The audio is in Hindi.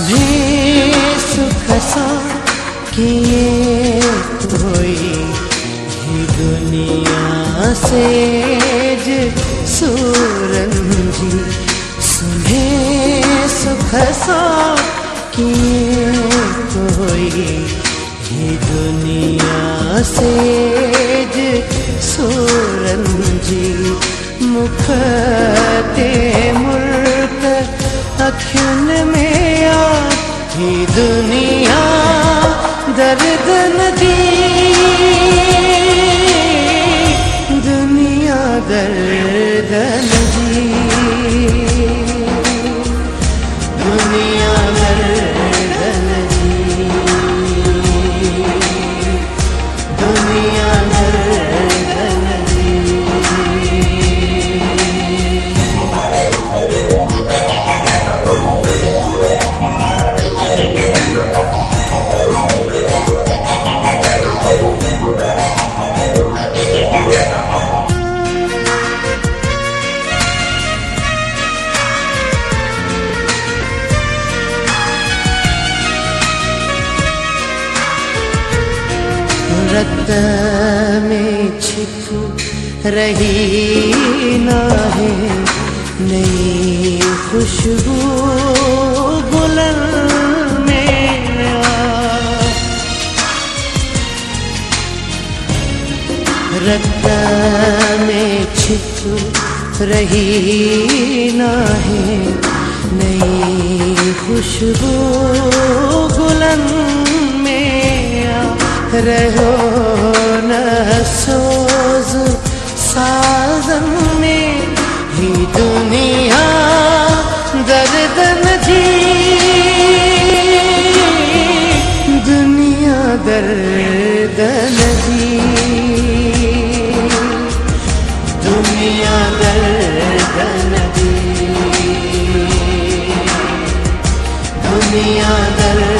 तुम्हें सुख सा किए कोई ही दुनिया से सूरंजी, तुम्हें सुख सा किए कोई ही दुनिया से सूरंजी। मुख ते मुल्क अखियुन में आ ही दुनिया दर्द नदी, दुनिया दर्द नदी, दुनिया दर्द नदी, दुनिया दर्द नदी। रत में छिप रही ना है नई खुशबू गुलन में आ। रत में छिप रही ना है नई खुशबू गुलन में आ। रहो न सोज साजन में ही दुनिया दर्द नदी, दुनिया दर्द नदी, दुनिया दर्द नदी, दुनिया दर्द